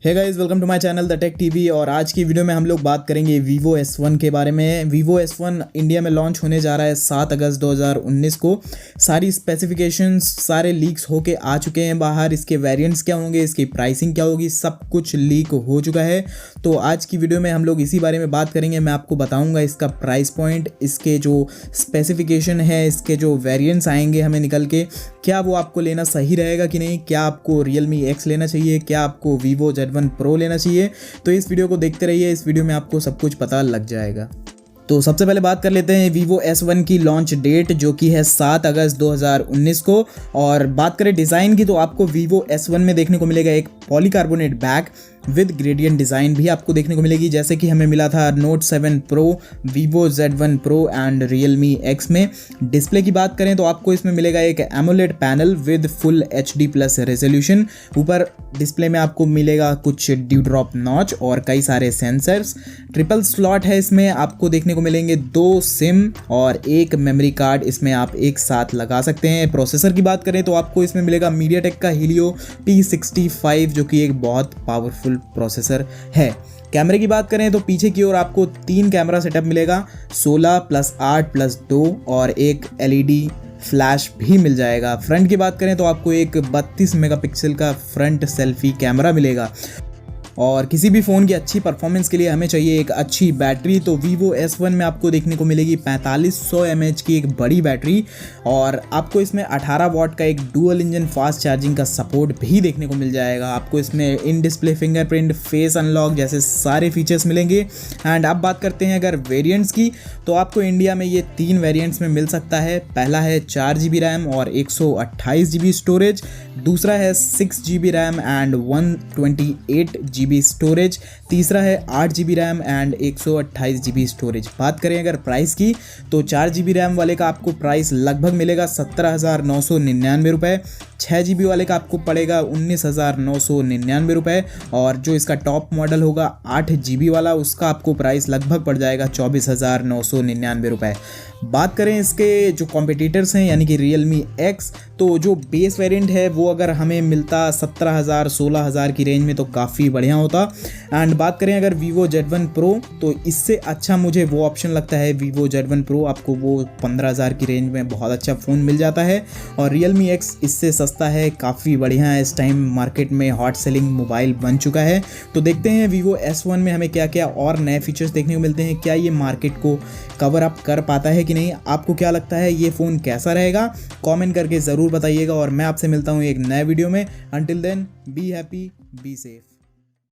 Hey guys, welcome to my channel the tech TV. और आज की वीडियो में हम लोग बात करेंगे Vivo S1 के बारे में। Vivo S1 इंडिया में लॉन्च होने जा रहा है 7 अगस्त 2019 को। सारी स्पेसिफिकेशंस, सारे लीक्स होके आ चुके हैं बाहर। इसके वेरिएंट्स क्या होंगे, इसकी प्राइसिंग क्या होगी, सब कुछ लीक हो चुका है। तो आज की वीडियो में हम लोग इसी बारे में बात करेंगे। मैं आपको बताऊँगा इसका प्राइस पॉइंट, इसके जो स्पेसिफिकेशन है, इसके जो वेरिएंट्स आएंगे हमें निकल के, क्या वो आपको लेना सही रहेगा कि नहीं, क्या आपको Realme X लेना चाहिए, क्या आपको Vivo Z1 Pro लेना चाहिए। तो इस वीडियो को देखते रहिए, इस वीडियो में आपको सब कुछ पता लग जाएगा। तो सबसे पहले बात कर लेते हैं Vivo S1 की लॉन्च डेट, जो कि है 7 अगस्त 2019 को। और बात करें डिज़ाइन की, तो आपको Vivo S1 में देखने को मिलेगा एक polycarbonate back with gradient design भी आपको देखने को मिलेगी, जैसे कि हमें मिला था Note 7 Pro, Vivo Z1 Pro and Realme X में। डिस्प्ले की बात करें तो आपको इसमें मिलेगा एक AMOLED panel with full HD+ resolution. ऊपर डिस्प्ले में आपको मिलेगा कुछ ड्यू ड्रॉप नॉच और कई सारे सेंसर्स। ट्रिपल स्लॉट है इसमें, आपको देखने को मिलेंगे 2 सिम और एक मेमोरी कार्ड इसमें आप एक साथ लगा सकते हैं। प्रोसेसर की बात करें तो आपको इसमें मिलेगा MediaTek का Helio P65, जो कि एक बहुत पावरफुल प्रोसेसर है। कैमरे की बात करें तो पीछे की ओर आपको 3 कैमरा सेटअप मिलेगा, 16+8+2 और एक LED फ्लैश भी मिल जाएगा। फ्रंट की बात करें तो आपको एक 32 मेगापिक्सल का फ्रंट सेल्फी कैमरा मिलेगा। और किसी भी फ़ोन की अच्छी परफॉर्मेंस के लिए हमें चाहिए एक अच्छी बैटरी, तो Vivo S1 में आपको देखने को मिलेगी 4500 mAh की एक बड़ी बैटरी। और आपको इसमें 18 वॉट का एक डुअल इंजन फास्ट चार्जिंग का सपोर्ट भी देखने को मिल जाएगा। आपको इसमें in display fingerprint, face unlock जैसे सारे फीचर्स मिलेंगे। एंड अब बात करते हैं अगर वेरिएंट्स की, तो आपको इंडिया में ये 3 वेरिएंट्स में मिल सकता है। पहला है 4 GB रैम और 128 GB स्टोरेज। दूसरा है 6 GB RAM and 128 GB storage. तीसरा है 8 GB RAM and 128 GB storage. बात करें अगर प्राइस की, तो 4 GB रैम वाले का आपको प्राइस लगभग मिलेगा 17,999 रुपये। 6 GB वाले का आपको पड़ेगा 19,999 रुपये। और जो इसका टॉप मॉडल होगा 8 GB वाला, उसका आपको प्राइस लगभग पड़ जाएगा 24,999 रुपये। बात करें इसके जो कॉम्पिटिटर्स हैं यानी कि Realme X, तो जो बेस वेरिएंट है वो अगर हमें मिलता 17,000 16,000 की रेंज में तो काफ़ी बढ़िया होता। एंड बात करें अगर Vivo Z1 Pro, तो इससे अच्छा मुझे वो ऑप्शन लगता है Vivo Z1 Pro, आपको वो 15,000 की रेंज में बहुत अच्छा फ़ोन मिल जाता है। और Realme X इससे सस्ता है, काफ़ी बढ़िया है, इस टाइम मार्केट में हॉट सेलिंग मोबाइल बन चुका है। तो देखते हैं Vivo S1 में हमें क्या क्या और नए फीचर्स देखने को मिलते हैं, क्या ये मार्केट को कवर अप कर पाता है कि नहीं। आपको क्या लगता है ये फ़ोन कैसा रहेगा, कमेंट करके ज़रूर बताइएगा। और मैं आपसे मिलता हूँ एक नए वीडियो में। Until then, be happy, be safe.